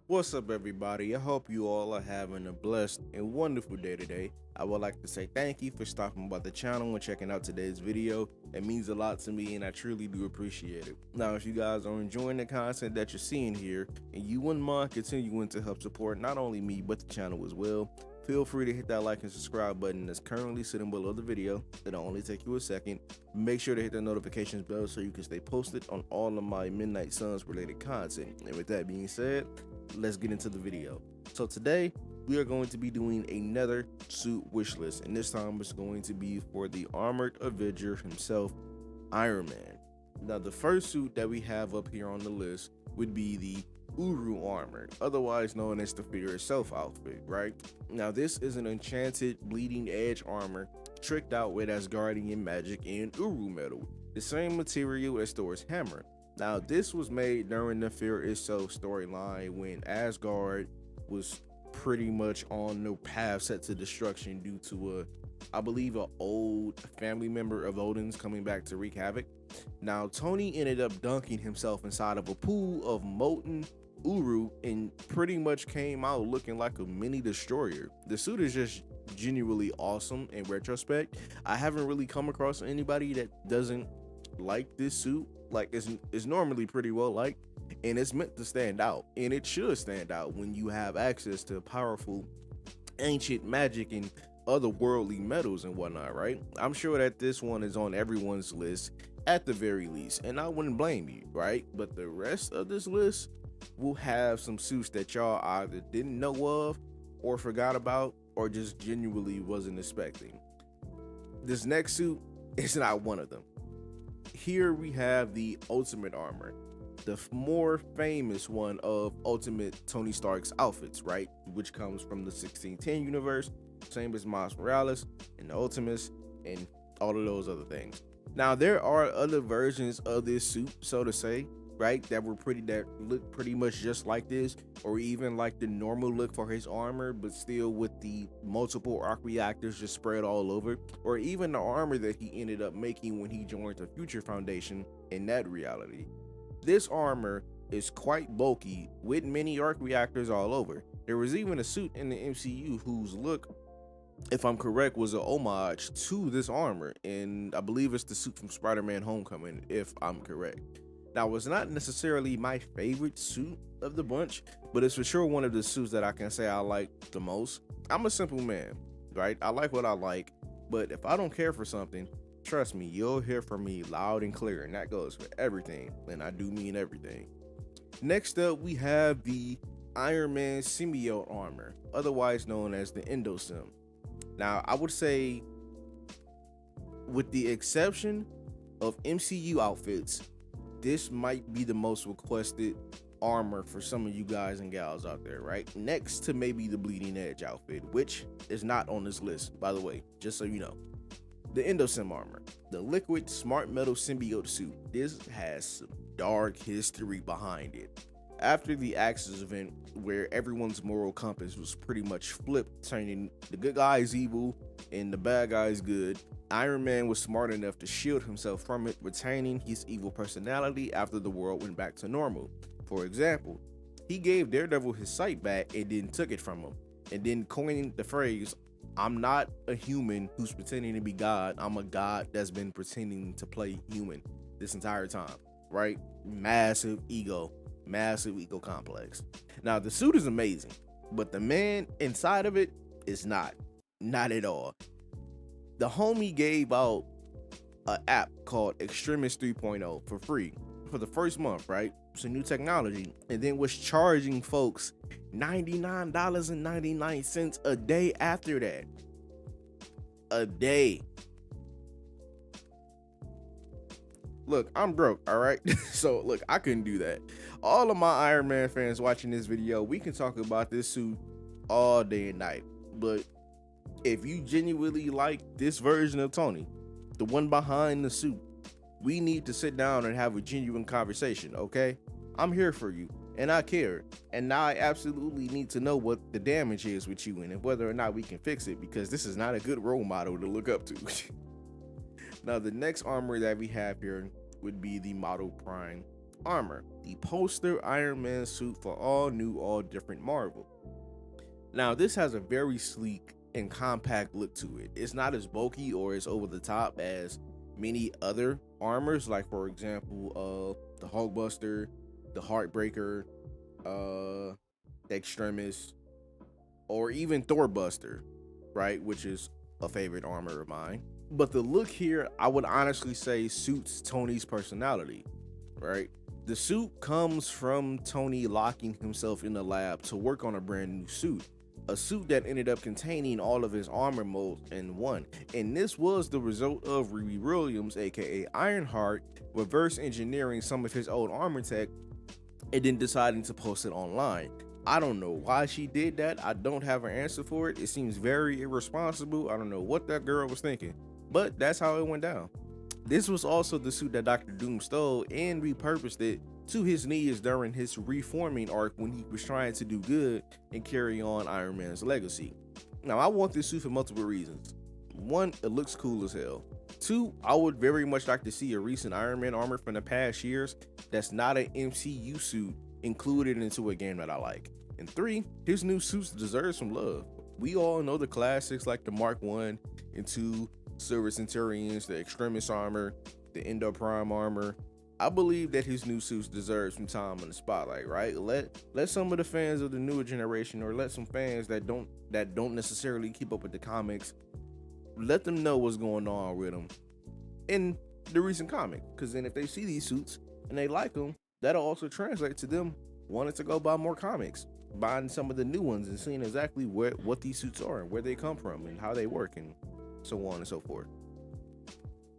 What's up, everybody? I hope you all are having a blessed and wonderful day today. I would like to say thank you for stopping by the channel and checking out today's video. It means a lot to me and I truly do appreciate it. Now, if you guys are enjoying the content that you're seeing here and you wouldn't mind continuing to help support not only me but the channel as well, feel free to hit that like and subscribe button that's currently sitting below the video. It'll only take you a second. Make sure to hit the notifications bell so you can stay posted on all of my Midnight Suns related content. And with that being said, let's get into the video. So today we are going to be doing another suit wish list, and this time it's going to be for the armored Avenger himself, Iron Man. Now the first suit that we have up here on the list would be the Uru Armor, otherwise known as the Fear Itself outfit, right? Now this is an enchanted bleeding edge armor tricked out with Asgardian magic and Uru metal, the same material as Thor's hammer. Now this was made during the Fear Itself storyline when Asgard was pretty much on the path set to destruction due to I believe an old family member of Odin's coming back to wreak havoc. Now Tony ended up dunking himself inside of a pool of molten Uru and pretty much came out looking like a mini destroyer. The suit is just genuinely awesome in retrospect. I haven't really come across anybody that doesn't like this suit. Like it's normally pretty well liked, and it's meant to stand out, and it should stand out when you have access to powerful ancient magic and otherworldly metals and whatnot, right? I'm sure that this one is on everyone's list at the very least, and I wouldn't blame you, right? But the rest of this list will have some suits that y'all either didn't know of or forgot about or just genuinely wasn't expecting. This next suit is not one of them. Here we have the Ultimate Armor, the more famous one of Ultimate Tony Stark's outfits, right? Which comes from the 1610 universe, same as Miles Morales and the Ultimates and all of those other things. Now there are other versions of this suit, so to say, right, that look pretty much just like this, or even like the normal look for his armor, but still with the multiple arc reactors just spread all over, or even the armor that he ended up making when he joined the Future Foundation in that reality. This armor is quite bulky with many arc reactors all over. There was even a suit in the MCU whose look, if I'm correct, was an homage to this armor, and I believe it's the suit from Spider-Man Homecoming, if I'm correct. Now, it's not necessarily my favorite suit of the bunch, but it's for sure one of the suits that I can say I like the most. I'm a simple man, right? I like what I like, but if I don't care for something, trust me, you'll hear from me loud and clear, and that goes for everything, and I do mean everything. Next up, we have the Iron Man Symbiote Armor, otherwise known as the Endosome. Now, I would say, with the exception of MCU outfits, this might be the most requested armor for some of you guys and gals out there, right? Next to maybe the Bleeding Edge outfit, which is not on this list, by the way, just so you know. The Endosome Armor, the liquid smart metal symbiote suit. This has some dark history behind it. After the Axis event, where everyone's moral compass was pretty much flipped, turning the good guys evil and the bad guys good, Iron Man was smart enough to shield himself from it, retaining his evil personality after the world went back to normal. For example, he gave Daredevil his sight back and then took it from him, and then coined the phrase, "I'm not a human who's pretending to be God, I'm a God that's been pretending to play human this entire time," right? Massive ego complex. Now the suit is amazing, but the man inside of it is not at all. The homie gave out an app called Extremis 3.0 for free for the first month, right? It's a new technology, and then was charging folks $99.99 a day after that. A day. Look, I'm broke, all right? So look, I couldn't do that. All of my Iron Man fans watching this video, we can talk about this suit all day and night, but if you genuinely like this version of Tony, the one behind the suit, we need to sit down and have a genuine conversation, okay? I'm here for you, and I care, and now I absolutely need to know what the damage is with you and whether or not we can fix it, because this is not a good role model to look up to. Now, the next armor that we have here would be the Model Prime Armor, the poster Iron Man suit for all new, all different Marvel. Now, this has a very sleek and compact look to it. It's not as bulky or as over the top as many other armors, like for example, the Hulkbuster, the Heartbreaker, the Extremis, or even Thorbuster, right? Which is a favorite armor of mine. But the look here, I would honestly say suits Tony's personality, right? The suit comes from Tony locking himself in the lab to work on a brand new suit. A suit that ended up containing all of his armor molds in one. And this was the result of Riri Williams, aka Ironheart, reverse engineering some of his old armor tech and then deciding to post it online. I don't know why she did that. I don't have an answer for it. It seems very irresponsible. I don't know what that girl was thinking, but that's how it went down. This was also the suit that Dr. Doom stole and repurposed it to his needs during his reforming arc when he was trying to do good and carry on Iron Man's legacy. Now, I want this suit for multiple reasons. One, it looks cool as hell. Two, I would very much like to see a recent Iron Man armor from the past years that's not an MCU suit included into a game that I like. And three, his new suits deserve some love. We all know the classics like the Mark 1 and 2 Silver Centurions, the Extremis armor, the Endosome Armor. I believe that his new suits deserve some time in the spotlight, right? Let some of the fans of the newer generation, or let some fans that don't necessarily keep up with the comics, let them know what's going on with them in the recent comic. Because then if they see these suits and they like them, that'll also translate to them wanting to go buy more comics, buying some of the new ones and seeing exactly what these suits are and where they come from and how they work and so on and so forth.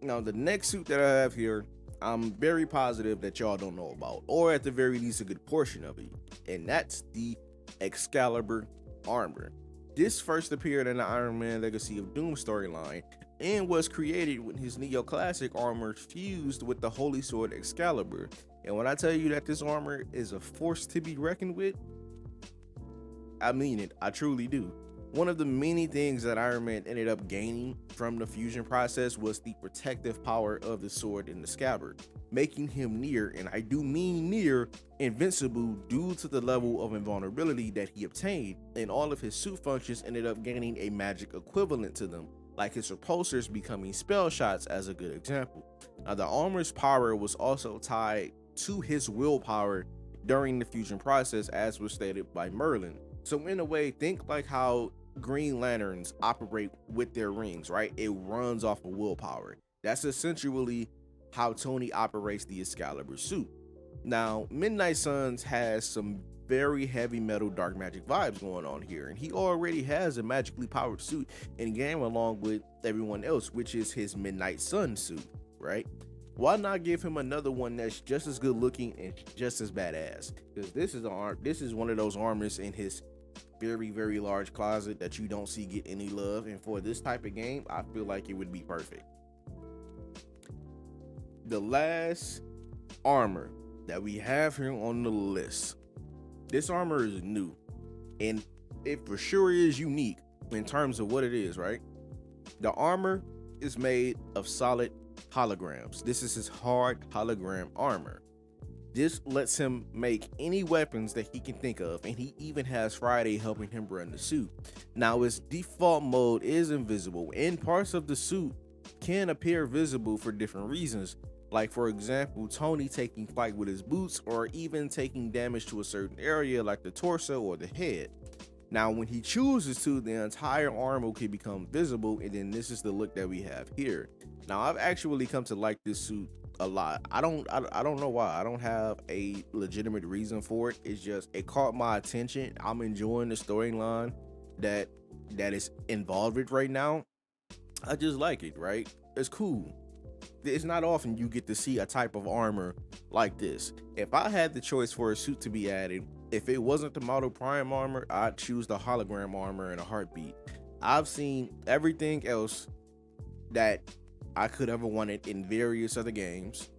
Now, the next suit that I have here, I'm very positive that y'all don't know about, or at the very least a good portion of it, and that's the Excalibur Armor. This first appeared in the Iron Man Legacy of Doom storyline and was created when his Neo-Classic armor fused with the Holy Sword Excalibur. And when I tell you that this armor is a force to be reckoned with, I mean it. I truly do. One of the many things that Iron Man ended up gaining from the fusion process was the protective power of the sword in the scabbard, making him near, and I do mean near, invincible due to the level of invulnerability that he obtained, and all of his suit functions ended up gaining a magic equivalent to them, like his repulsors becoming spell shots as a good example. Now, the armor's power was also tied to his willpower during the fusion process, as was stated by Merlin. So in a way, think like how Green Lanterns operate with their rings, right? It runs off of willpower. That's essentially how Tony operates the Excalibur suit. Now, Midnight Suns has some very heavy metal dark magic vibes going on here, and he already has a magically powered suit in game along with everyone else, which is his Midnight Sun suit, right? Why not give him another one that's just as good looking and just as badass? Because this is one of those armors in his very, very large closet that you don't see get any love, and for this type of game, I feel like it would be perfect. The last armor that we have here on the list, this armor is new, and it for sure is unique in terms of what it is, right? The armor is made of solid holograms. This is his hard hologram armor. This lets him make any weapons that he can think of, and he even has Friday helping him run the suit. Now, his default mode is invisible, and parts of the suit can appear visible for different reasons, like for example, Tony taking flight with his boots, or even taking damage to a certain area like the torso or the head. Now, when he chooses to, the entire armor can become visible, and then this is the look that we have here. Now, I've actually come to like this suit a lot. I don't know why. I don't have a legitimate reason for it. It's just it caught my attention. I'm enjoying the storyline that is involved with right now. I just like it, right? It's cool. It's not often you get to see a type of armor like this. If I had the choice for a suit to be added, if it wasn't the Model Prime armor, I'd choose the Hologram Armor in a heartbeat. I've seen everything else that I could ever wanted in various other games,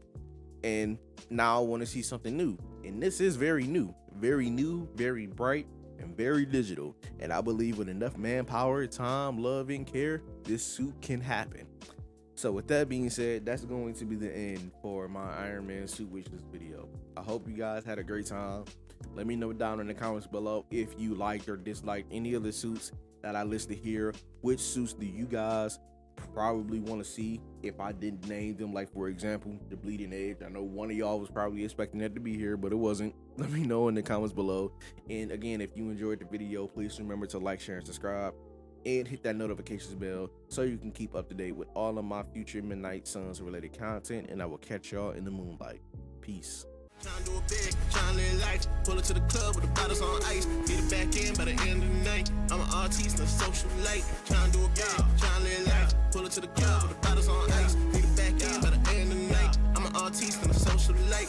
and now I want to see something new. And this is very new, very bright, and very digital. And I believe with enough manpower, time, love, and care, this suit can happen. So with that being said, that's going to be the end for my Iron Man suit wishlist video. I hope you guys had a great time. Let me know down in the comments below if you liked or disliked any of the suits that I listed here. Which suits do you guys probably want to see if I didn't name them? Like, for example, the Bleeding Edge. I know one of y'all was probably expecting that to be here, but it wasn't. Let me know in the comments below. And again, if you enjoyed the video, please remember to like, share, and subscribe, and hit that notifications bell so you can keep up to date with all of my future Midnight Suns related content. And I will catch y'all in the moonlight. Peace. Trying to do a big, trying to live life. Pull it to the club with the bottles on ice. Be the back end by the end of the night. I'm an artiste, no social light. Trying to do a big, trying to live life. Pull it to the club with the bottles on ice. Be the back end by the end of the night. I'm an artiste, no social light.